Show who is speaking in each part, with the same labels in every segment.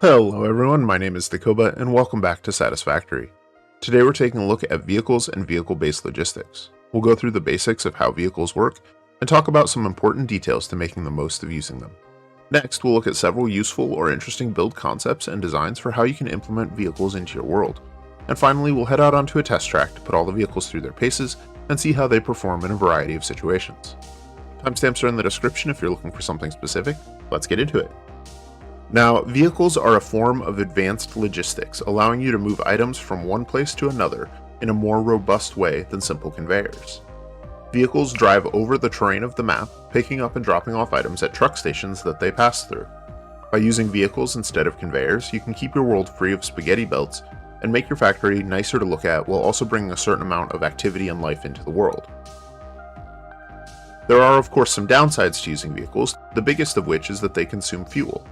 Speaker 1: Hello everyone, my name is Dakoba and welcome back to Satisfactory. Today we're taking a look at vehicles and vehicle-based logistics. We'll go through the basics of how vehicles work and talk about some important details to making the most of using them. Next, we'll look at several useful or interesting build concepts and designs for how you can implement vehicles into your world. And finally, we'll head out onto a test track to put all the vehicles through their paces and see how they perform in a variety of situations. Timestamps are in the description if you're looking for something specific. Let's get into it. Now, vehicles are a form of advanced logistics, allowing you to move items from one place to another in a more robust way than simple conveyors. Vehicles drive over the terrain of the map, picking up and dropping off items at truck stations that they pass through. By using vehicles instead of conveyors, you can keep your world free of spaghetti belts and make your factory nicer to look at while also bringing a certain amount of activity and life into the world. There are of course some downsides to using vehicles, the biggest of which is that they consume fuel.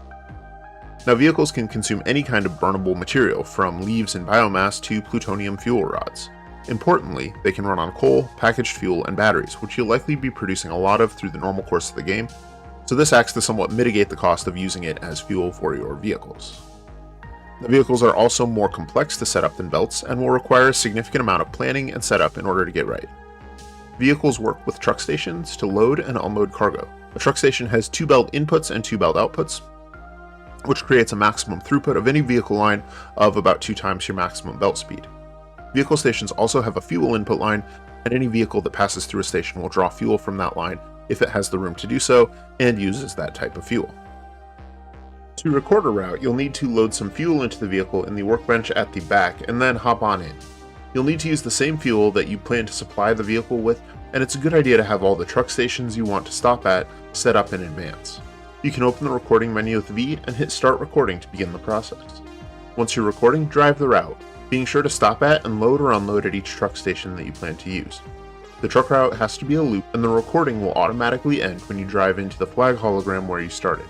Speaker 1: Now, vehicles can consume any kind of burnable material, from leaves and biomass to plutonium fuel rods. Importantly, they can run on coal, packaged fuel, and batteries, which you'll likely be producing a lot of through the normal course of the game, so this acts to somewhat mitigate the cost of using it as fuel for your vehicles. The vehicles are also more complex to set up than belts, and will require a significant amount of planning and setup in order to get right. Vehicles work with truck stations to load and unload cargo. A truck station has 2 belt inputs and 2 belt outputs, which creates a maximum throughput of any vehicle line of about 2 times your maximum belt speed. Vehicle stations also have a fuel input line, and any vehicle that passes through a station will draw fuel from that line if it has the room to do so and uses that type of fuel. To record a route, you'll need to load some fuel into the vehicle in the workbench at the back and then hop on in. You'll need to use the same fuel that you plan to supply the vehicle with, and it's a good idea to have all the truck stations you want to stop at set up in advance. You can open the recording menu with V and hit start recording to begin the process. Once you're recording, drive the route, being sure to stop at and load or unload at each truck station that you plan to use. The truck route has to be a loop, and the recording will automatically end when you drive into the flag hologram where you started.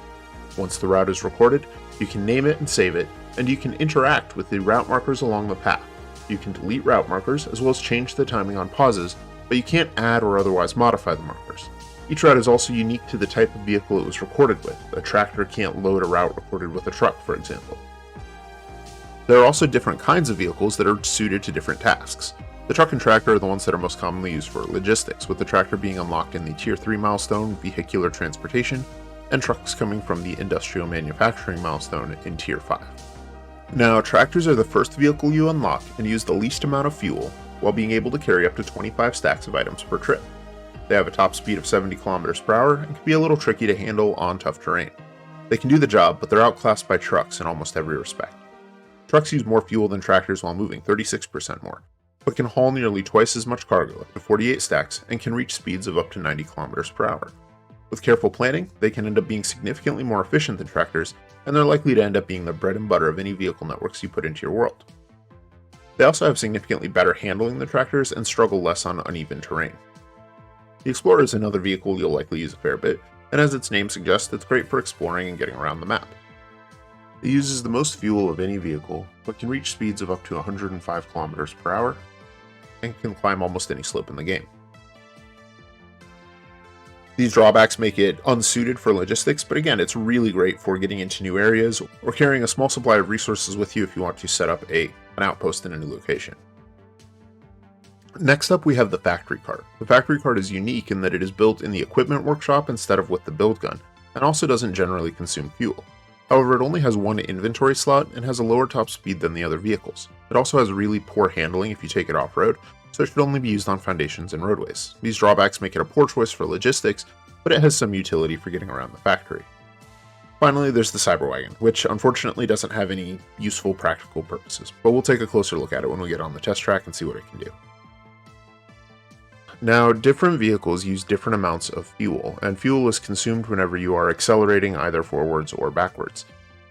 Speaker 1: Once the route is recorded, you can name it and save it, and you can interact with the route markers along the path. You can delete route markers as well as change the timing on pauses, but you can't add or otherwise modify the markers. Each route is also unique to the type of vehicle it was recorded with. A tractor can't load a route recorded with a truck, for example. There are also different kinds of vehicles that are suited to different tasks. The truck and tractor are the ones that are most commonly used for logistics, with the tractor being unlocked in the Tier 3 milestone, vehicular transportation, and trucks coming from the industrial manufacturing milestone in Tier 5. Now, tractors are the first vehicle you unlock and use the least amount of fuel, while being able to carry up to 25 stacks of items per trip. They have a top speed of 70 km per hour and can be a little tricky to handle on tough terrain. They can do the job, but they're outclassed by trucks in almost every respect. Trucks use more fuel than tractors while moving, 36% more, but can haul nearly twice as much cargo, up to 48 stacks, and can reach speeds of up to 90 km per hour. With careful planning, they can end up being significantly more efficient than tractors, and they're likely to end up being the bread and butter of any vehicle networks you put into your world. They also have significantly better handling than tractors and struggle less on uneven terrain. The Explorer is another vehicle you'll likely use a fair bit, and as its name suggests, it's great for exploring and getting around the map. It uses the most fuel of any vehicle, but can reach speeds of up to 105 km per hour, and can climb almost any slope in the game. These drawbacks make it unsuited for logistics, but again, it's really great for getting into new areas, or carrying a small supply of resources with you if you want to set up an outpost in a new location. Next up, we have the factory cart. The factory cart is unique in that it is built in the equipment workshop instead of with the build gun, and also doesn't generally consume fuel. However, it only has one inventory slot and has a lower top speed than the other vehicles. It also has really poor handling if you take it off-road, so it should only be used on foundations and roadways. These drawbacks make it a poor choice for logistics, but it has some utility for getting around the factory. Finally, there's the Cyberwagon, which unfortunately doesn't have any useful practical purposes, but we'll take a closer look at it when we get on the test track and see what it can do. Now, different vehicles use different amounts of fuel, and fuel is consumed whenever you are accelerating either forwards or backwards.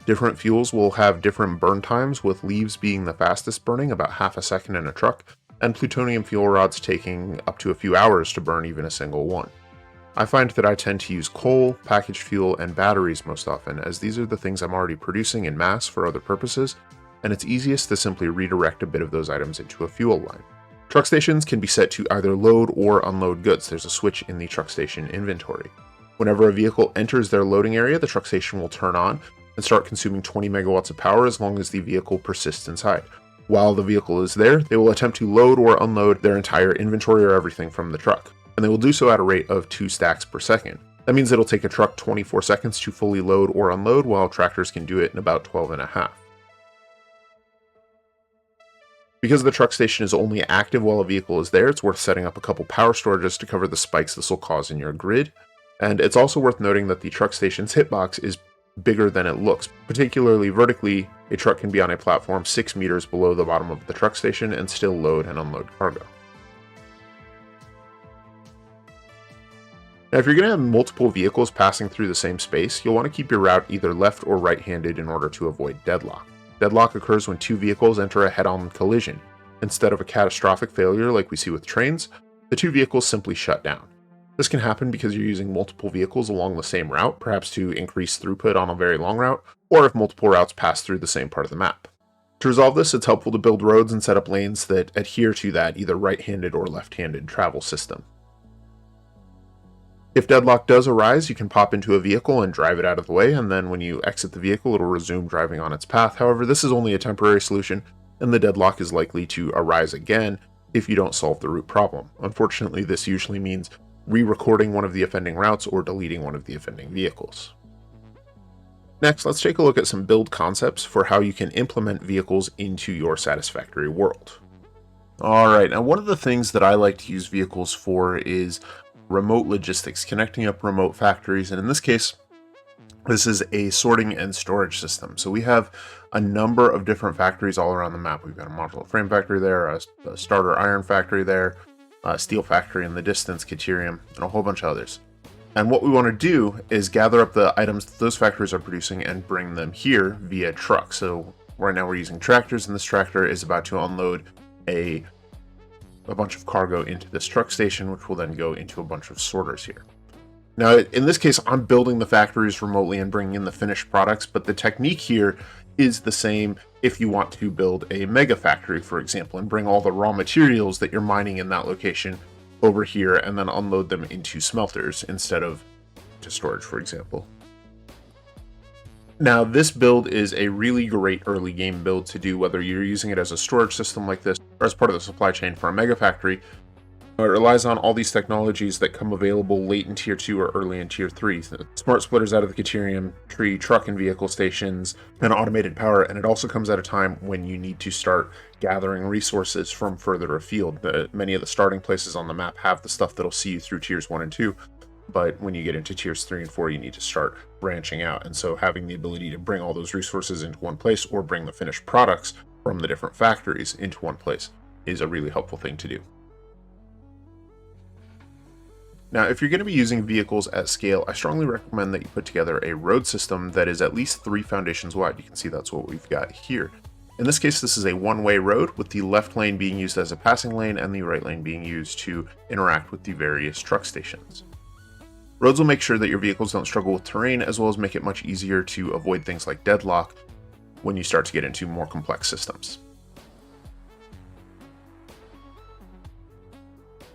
Speaker 1: Different fuels will have different burn times, with leaves being the fastest burning, about half a second in a truck, and plutonium fuel rods taking up to a few hours to burn even a single one. I find that I tend to use coal, packaged fuel, and batteries most often, as these are the things I'm already producing in mass for other purposes, and it's easiest to simply redirect a bit of those items into a fuel line. Truck stations can be set to either load or unload goods. There's a switch in the truck station inventory. Whenever a vehicle enters their loading area, the truck station will turn on, and start consuming 20 megawatts of power as long as the vehicle persists inside. While the vehicle is there, they will attempt to load or unload their entire inventory or everything from the truck, and they will do so at a rate of 2 stacks per second. That means it'll take a truck 24 seconds to fully load or unload, while tractors can do it in about 12.5. Because the truck station is only active while a vehicle is there, it's worth setting up a couple power storages to cover the spikes this will cause in your grid. And it's also worth noting that the truck station's hitbox is bigger than it looks. Particularly vertically, a truck can be on a platform 6 meters below the bottom of the truck station and still load and unload cargo. Now, if you're going to have multiple vehicles passing through the same space, you'll want to keep your route either left or right-handed in order to avoid deadlock. Deadlock occurs when two vehicles enter a head-on collision. Instead of a catastrophic failure like we see with trains, the two vehicles simply shut down. This can happen because you're using multiple vehicles along the same route, perhaps to increase throughput on a very long route, or if multiple routes pass through the same part of the map. To resolve this, it's helpful to build roads and set up lanes that adhere to that either right-handed or left-handed travel system. If deadlock does arise, you can pop into a vehicle and drive it out of the way, and then when you exit the vehicle, it'll resume driving on its path. However, this is only a temporary solution, and the deadlock is likely to arise again if you don't solve the root problem. Unfortunately, this usually means re-recording one of the offending routes or deleting one of the offending vehicles. Next, let's take a look at some build concepts for how you can implement vehicles into your Satisfactory world. Alright, now one of the things that I like to use vehicles for is remote logistics, connecting up remote factories, and in this case, this is a sorting and storage system. So we have a number of different factories all around the map. We've got a modular frame factory there, a starter iron factory there, a steel factory in the distance, Caterium, and a whole bunch of others. And what we want to do is gather up the items that those factories are producing and bring them here via truck. So right now we're using tractors, and this tractor is about to unload a bunch of cargo into this truck station, which will then go into a bunch of sorters here. Now, in this case, I'm building the factories remotely and bringing in the finished products, but the technique here is the same if you want to build a mega factory, for example, and bring all the raw materials that you're mining in that location over here and then unload them into smelters instead of to storage, for example. Now, this build is a really great early game build to do, whether you're using it as a storage system like this or as part of the supply chain for a mega factory. It relies on all these technologies that come available late in Tier 2 or early in Tier 3. Smart splitters out of the Caterium tree, truck and vehicle stations, and automated power. And it also comes at a time when you need to start gathering resources from further afield. Many of the starting places on the map have the stuff that'll see you through Tiers 1 and 2. But when you get into Tiers 3 and 4, you need to start branching out. And so having the ability to bring all those resources into one place or bring the finished products from the different factories into one place is a really helpful thing to do. Now, if you're going to be using vehicles at scale, I strongly recommend that you put together a road system that is at least 3 foundations wide. You can see that's what we've got here. In this case, this is a one-way road, with the left lane being used as a passing lane and the right lane being used to interact with the various truck stations. Roads will make sure that your vehicles don't struggle with terrain, as well as make it much easier to avoid things like deadlock when you start to get into more complex systems.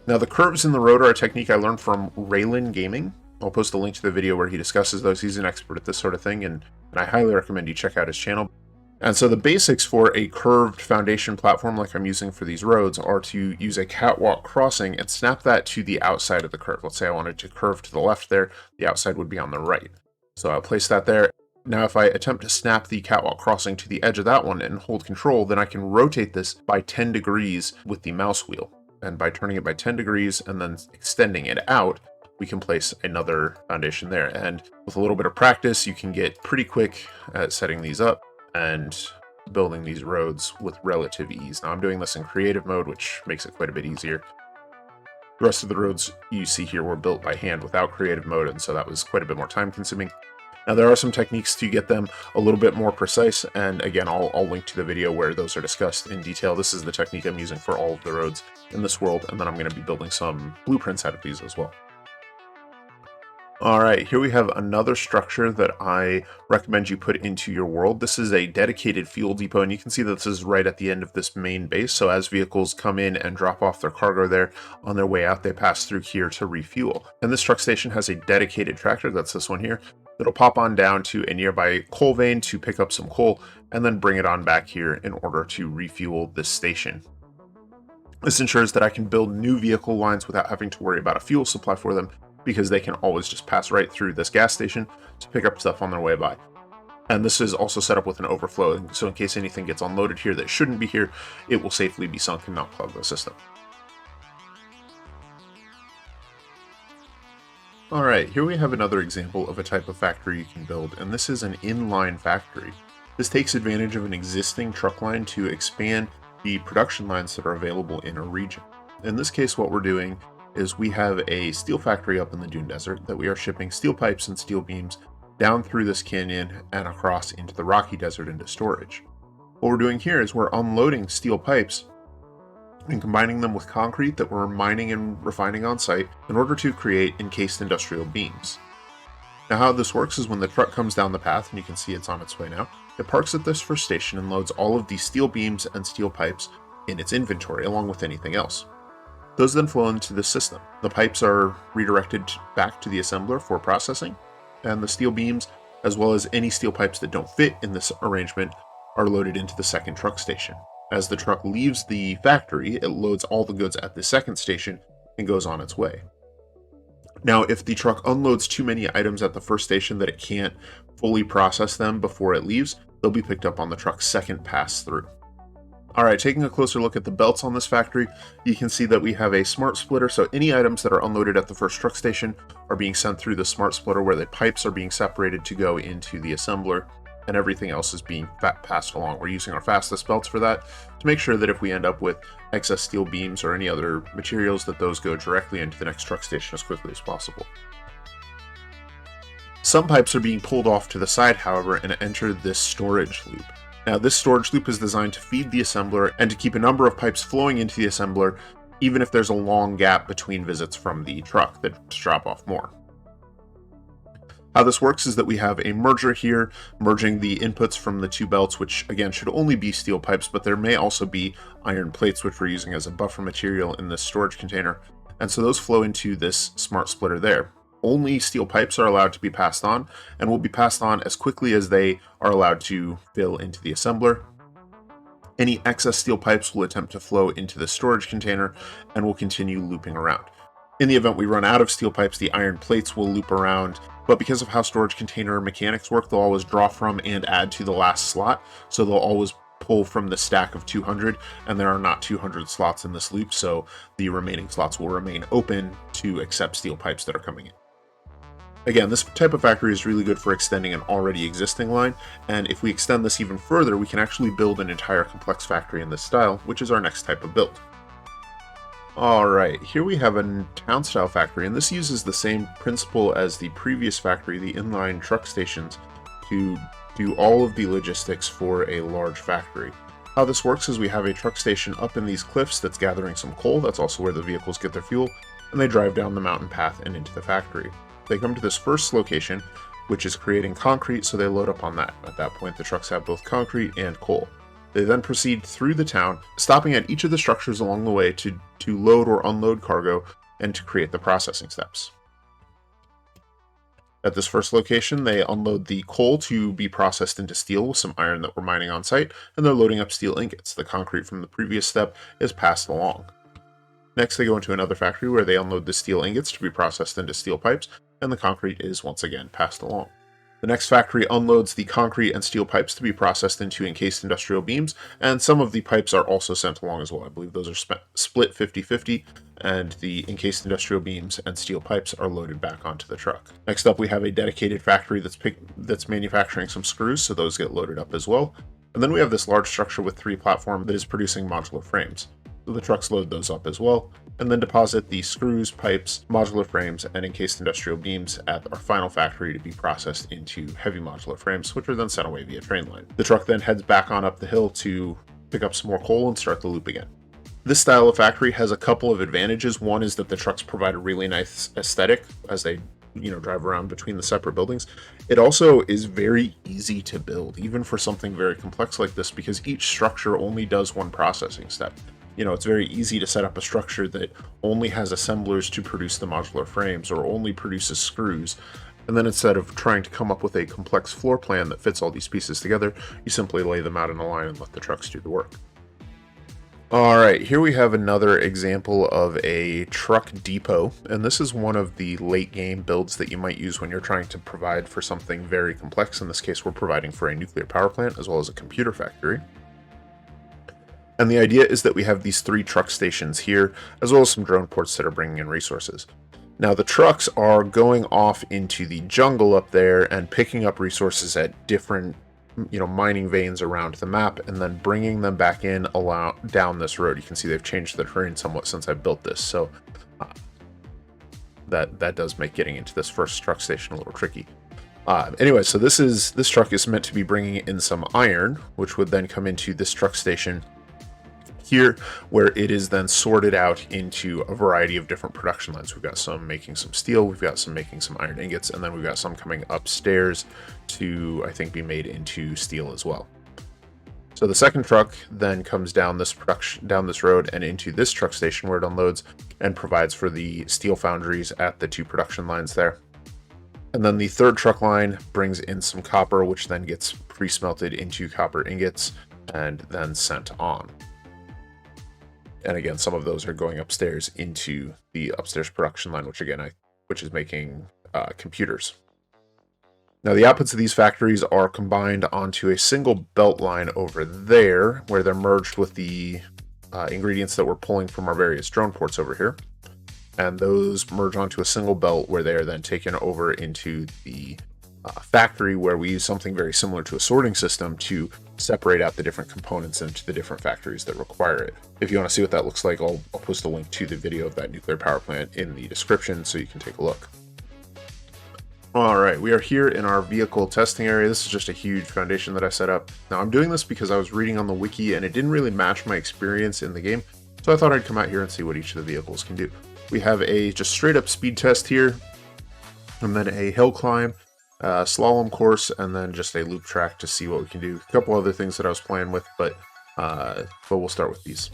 Speaker 1: Now, the curves in the road are a technique I learned from Raylan Gaming. I'll post a link to the video where he discusses those. He's an expert at this sort of thing, and I highly recommend you check out his channel. And so the basics for a curved foundation platform like I'm using for these roads are to use a catwalk crossing and snap that to the outside of the curve. Let's say I wanted to curve to the left there, the outside would be on the right. So I'll place that there. Now, if I attempt to snap the catwalk crossing to the edge of that one and hold control, then I can rotate this by 10 degrees with the mouse wheel. And by turning it by 10 degrees and then extending it out, we can place another foundation there. And with a little bit of practice, you can get pretty quick at setting these up and building these roads with relative ease. Now, I'm doing this in creative mode, which makes it quite a bit easier. The rest of the roads you see here were built by hand without creative mode, and so that was quite a bit more time consuming. Now, there are some techniques to get them a little bit more precise, and again, I'll link to the video where those are discussed in detail. This is the technique I'm using for all of the roads in this world, and then I'm going to be building some blueprints out of these as well. Alright, here we have another structure that I recommend you put into your world. This is a dedicated fuel depot, and you can see that this is right at the end of this main base, so as vehicles come in and drop off their cargo there, on their way out they pass through here to refuel. And this truck station has a dedicated tractor, that's this one here, that'll pop on down to a nearby coal vein to pick up some coal, and then bring it on back here in order to refuel this station. This ensures that I can build new vehicle lines without having to worry about a fuel supply for them, because they can always just pass right through this gas station to pick up stuff on their way by. And this is also set up with an overflow, so in case anything gets unloaded here that shouldn't be here, it will safely be sunk and not plug the system. Alright, here we have another example of a type of factory you can build, and this is an inline factory. This takes advantage of an existing truck line to expand the production lines that are available in a region. In this case, what we're doing is we have a steel factory up in the Dune Desert that we are shipping steel pipes and steel beams down through this canyon and across into the Rocky Desert into storage. What we're doing here is we're unloading steel pipes and combining them with concrete that we're mining and refining on site in order to create encased industrial beams. Now how this works is when the truck comes down the path, and you can see it's on its way now, it parks at this first station and loads all of these steel beams and steel pipes in its inventory along with anything else. Those then flow into the system. The pipes are redirected back to the assembler for processing, and the steel beams, as well as any steel pipes that don't fit in this arrangement, are loaded into the second truck station. As the truck leaves the factory, it loads all the goods at the second station and goes on its way. Now, if the truck unloads too many items at the first station that it can't fully process them before it leaves, they'll be picked up on the truck's second pass through. Alright, taking a closer look at the belts on this factory, you can see that we have a smart splitter, so any items that are unloaded at the first truck station are being sent through the smart splitter where the pipes are being separated to go into the assembler, and everything else is being passed along. We're using our fastest belts for that to make sure that if we end up with excess steel beams or any other materials, that those go directly into the next truck station as quickly as possible. Some pipes are being pulled off to the side, however, and enter this storage loop. Now, this storage loop is designed to feed the assembler and to keep a number of pipes flowing into the assembler, even if there's a long gap between visits from the truck that drop off more. How this works is that we have a merger here, merging the inputs from the two belts, which again should only be steel pipes, but there may also be iron plates, which we're using as a buffer material in this storage container. And so those flow into this smart splitter there. Only steel pipes are allowed to be passed on, and will be passed on as quickly as they are allowed to fill into the assembler. Any excess steel pipes will attempt to flow into the storage container and will continue looping around. In the event we run out of steel pipes, the iron plates will loop around, but because of how storage container mechanics work, they'll always draw from and add to the last slot, so they'll always pull from the stack of 200, and there are not 200 slots in this loop, so the remaining slots will remain open to accept steel pipes that are coming in. Again, this type of factory is really good for extending an already existing line, and if we extend this even further, we can actually build an entire complex factory in this style, which is our next type of build. Alright, here we have a town-style factory, and this uses the same principle as the previous factory, the inline truck stations, to do all of the logistics for a large factory. How this works is we have a truck station up in these cliffs that's gathering some coal, that's also where the vehicles get their fuel, and they drive down the mountain path and into the factory. They come to this first location, which is creating concrete, so they load up on that. At that point, the trucks have both concrete and coal. They then proceed through the town, stopping at each of the structures along the way to load or unload cargo and to create the processing steps. At this first location, they unload the coal to be processed into steel with some iron that we're mining on site, and they're loading up steel ingots. The concrete from the previous step is passed along. Next, they go into another factory where they unload the steel ingots to be processed into steel pipes, and the concrete is once again passed along. The next factory unloads the concrete and steel pipes to be processed into encased industrial beams, and some of the pipes are also sent along as well. I believe those are split 50-50, and the encased industrial beams and steel pipes are loaded back onto the truck. Next up, we have a dedicated factory that's manufacturing some screws, so those get loaded up as well. And then we have this large structure with 3 platforms that is producing modular frames. So the trucks load those up as well, and then deposit the screws, pipes, modular frames, and encased industrial beams at our final factory to be processed into heavy modular frames, which are then sent away via train line. The truck then heads back on up the hill to pick up some more coal and start the loop again. This style of factory has a couple of advantages. One is that the trucks provide a really nice aesthetic as they drive around between the separate buildings. It also is very easy to build, even for something very complex like this, because each structure only does one processing step. It's very easy to set up a structure that only has assemblers to produce the modular frames or only produces screws. And then instead of trying to come up with a complex floor plan that fits all these pieces together, you simply lay them out in a line and let the trucks do the work. Alright, here we have another example of a truck depot, and this is one of the late game builds that you might use when you're trying to provide for something very complex. In this case, we're providing for a nuclear power plant as well as a computer factory. And the idea is that we have these 3 truck stations here, as well as some drone ports that are bringing in resources. Now the trucks are going off into the jungle up there and picking up resources at different mining veins around the map, and then bringing them back in down this road. You can see they've changed the terrain somewhat since I built this, so that does make getting into this first truck station a little tricky. Anyway, so this truck is meant to be bringing in some iron, which would then come into this truck station here, where it is then sorted out into a variety of different production lines. We've got some making some steel, we've got some making some iron ingots, and then we've got some coming upstairs to, I think, be made into steel as well. So the second truck then comes down this road and into this truck station where it unloads and provides for the steel foundries at the 2 production lines there. And then the third truck line brings in some copper, which then gets pre-smelted into copper ingots and then sent on. And again, some of those are going upstairs into the upstairs production line, which is making computers. Now the outputs of these factories are combined onto a single belt line over there, where they're merged with the ingredients that we're pulling from our various drone ports over here. And those merge onto a single belt, where they are then taken over into the factory, where we use something very similar to a sorting system to separate out the different components into the different factories that require it. If you want to see what that looks like, I'll post a link to the video of that nuclear power plant in the description so you can take a look. Alright, we are here in our vehicle testing area. This is just a huge foundation that I set up. Now I'm doing this because I was reading on the wiki and it didn't really match my experience in the game, so I thought I'd come out here and see what each of the vehicles can do. We have a just straight up speed test here, and then a hill climb, slalom course, and then just a loop track to see what we can do. A couple other things that I was playing with, but we'll start with these.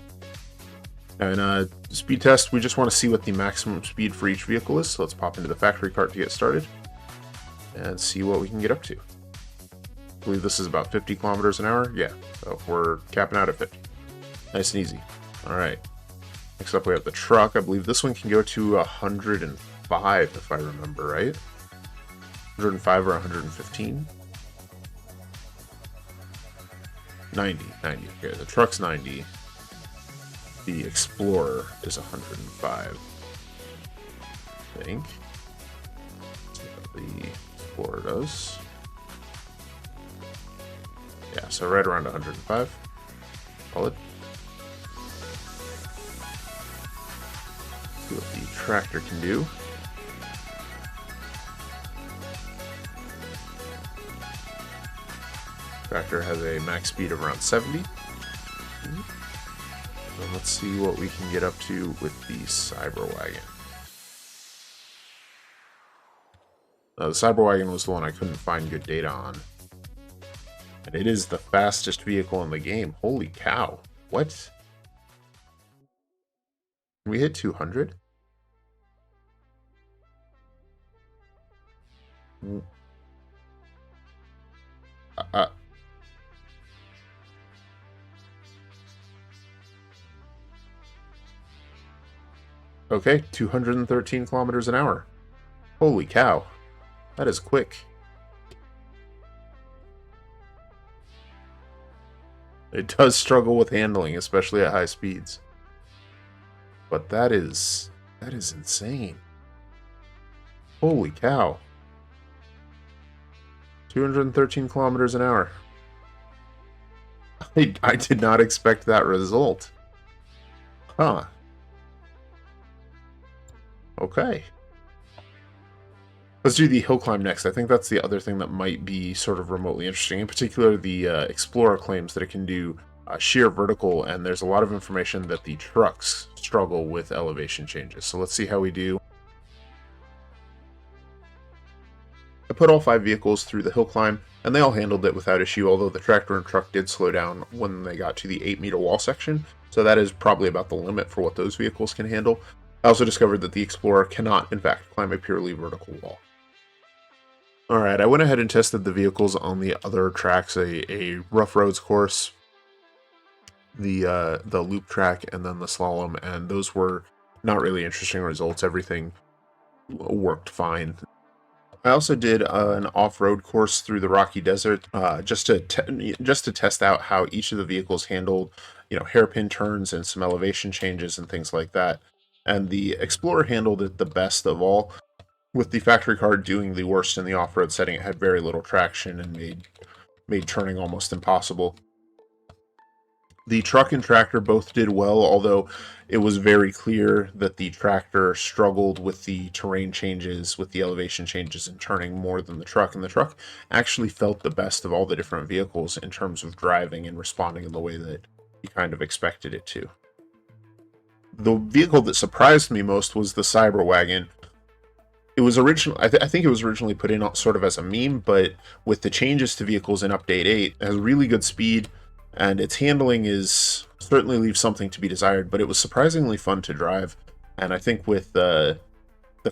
Speaker 1: Now in speed test, we just want to see what the maximum speed for each vehicle is, so let's pop into the factory cart to get started and see what we can get up to. I believe this is about 50 kilometers an hour. Yeah, so we're capping out at 50. Nice and easy. Alright. Next up we have the truck. I believe this one can go to 105 if I remember right. 105 or 115? 90. Okay, the truck's 90. The Explorer is 105. I think. Let's see what the Explorer does. Yeah, so right around 105. Solid. See what the tractor can do. Tractor has a max speed of around 70. So let's see what we can get up to with the Cyberwagon. The Cyberwagon was the one I couldn't find good data on. And it is the fastest vehicle in the game. Holy cow. What? Can we hit 200? Okay, 213 kilometers an hour. Holy cow. That is quick. It does struggle with handling, especially at high speeds. But that is insane. Holy cow. 213 kilometers an hour. I did not expect that result. Huh. Okay. Let's do the hill climb next. I think that's the other thing that might be sort of remotely interesting. In particular, the Explorer claims that it can do sheer vertical, and there's a lot of information that the trucks struggle with elevation changes. So let's see how we do. I put all 5 vehicles through the hill climb, and they all handled it without issue, although the tractor and truck did slow down when they got to the 8-meter wall section, so that is probably about the limit for what those vehicles can handle. I also discovered that the Explorer cannot, in fact, climb a purely vertical wall. Alright, I went ahead and tested the vehicles on the other tracks, a rough roads course, the loop track, and then the slalom, and those were not really interesting results. Everything worked fine. I also did an off-road course through the Rocky Desert, just to test out how each of the vehicles handled, hairpin turns and some elevation changes and things like that. And the Explorer handled it the best of all, with the factory car doing the worst in the off-road setting. It had very little traction and made turning almost impossible. The truck and tractor both did well, although it was very clear that the tractor struggled with the terrain changes, with the elevation changes and turning more than the truck. And the truck actually felt the best of all the different vehicles in terms of driving and responding in the way that you kind of expected it to. The vehicle that surprised me most was the Cyber Wagon. It was originally, I think it was originally put in sort of as a meme, but with the changes to vehicles in Update 8, it has really good speed, and its handling is certainly leaves something to be desired, but it was surprisingly fun to drive, and I think with the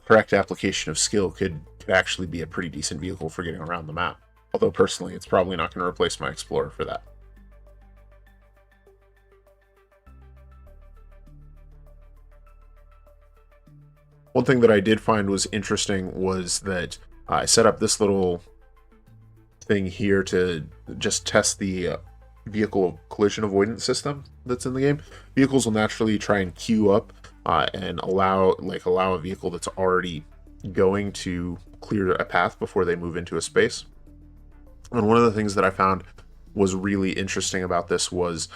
Speaker 1: correct application of skill could actually be a pretty decent vehicle for getting around the map. Although personally, it's probably not going to replace my Explorer for that. One thing that I did find was interesting was that I set up this little thing here to just test the vehicle collision avoidance system that's in the game. Vehicles will naturally try and queue up and allow a vehicle that's already going to clear a path before they move into a space. And one of the things that I found was really interesting about this was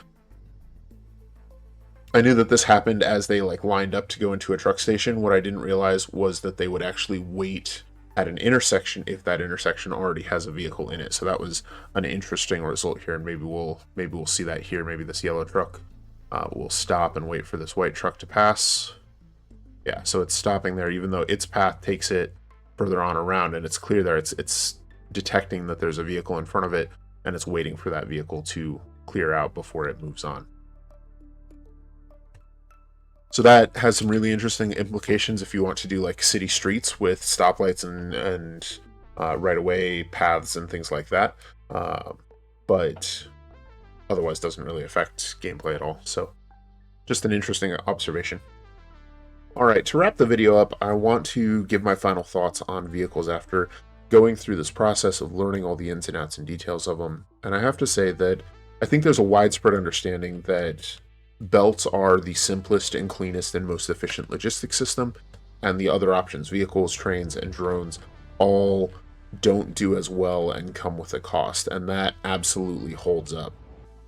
Speaker 1: I knew that this happened as they lined up to go into a truck station. What I didn't realize was that they would actually wait at an intersection if that intersection already has a vehicle in it. So that was an interesting result here, and maybe we'll see that here. Maybe this yellow truck will stop and wait for this white truck to pass. Yeah, so it's stopping there, even though its path takes it further on around, and it's clear there. It's detecting that there's a vehicle in front of it, and it's waiting for that vehicle to clear out before it moves on. So that has some really interesting implications if you want to do city streets with stoplights and right-of-way paths and things like that. But otherwise doesn't really affect gameplay at all. So just an interesting observation. Alright, to wrap the video up, I want to give my final thoughts on vehicles after going through this process of learning all the ins and outs and details of them. And I have to say that I think there's a widespread understanding that belts are the simplest and cleanest and most efficient logistics system, and the other options, vehicles, trains, and drones, all don't do as well and come with a cost, and that absolutely holds up.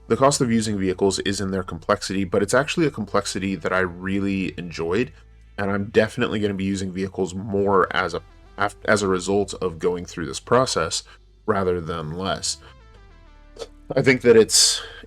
Speaker 1: The cost of using vehicles is in their complexity, but it's actually a complexity that I really enjoyed, and I'm definitely going to be using vehicles more as a result of going through this process rather than less. I think that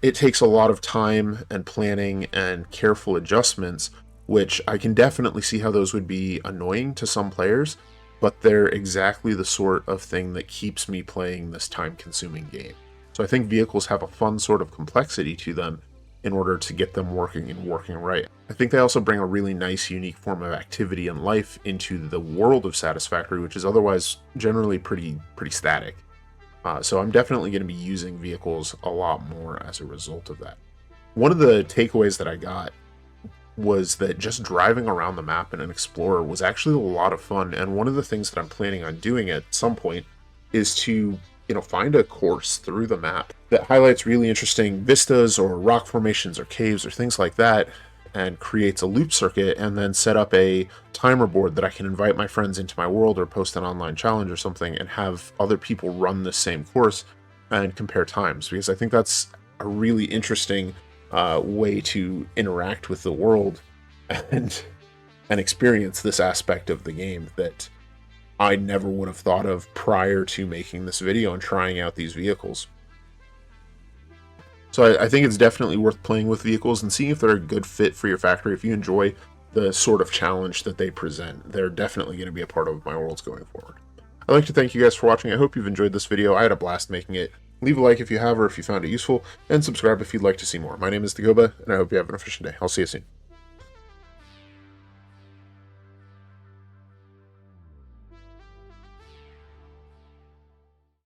Speaker 1: it takes a lot of time and planning and careful adjustments, which I can definitely see how those would be annoying to some players, but they're exactly the sort of thing that keeps me playing this time-consuming game. So I think vehicles have a fun sort of complexity to them in order to get them working and working right. I think they also bring a really nice, unique form of activity and life into the world of Satisfactory, which is otherwise generally pretty static. So I'm definitely going to be using vehicles a lot more as a result of that. One of the takeaways that I got was that just driving around the map in an Explorer was actually a lot of fun, and one of the things that I'm planning on doing at some point is to find a course through the map that highlights really interesting vistas or rock formations or caves or things like that, and creates a loop circuit, and then set up a timer board that I can invite my friends into my world or post an online challenge or something and have other people run the same course and compare times, because I think that's a really interesting way to interact with the world and experience this aspect of the game that I never would have thought of prior to making this video and trying out these vehicles. So I think it's definitely worth playing with vehicles and seeing if they're a good fit for your factory. If you enjoy the sort of challenge that they present, they're definitely going to be a part of my worlds going forward. I'd like to thank you guys for watching. I hope you've enjoyed this video. I had a blast making it. Leave a like if you have or if you found it useful, and subscribe if you'd like to see more. My name is Dagoba, and I hope you have an efficient day. I'll see you soon.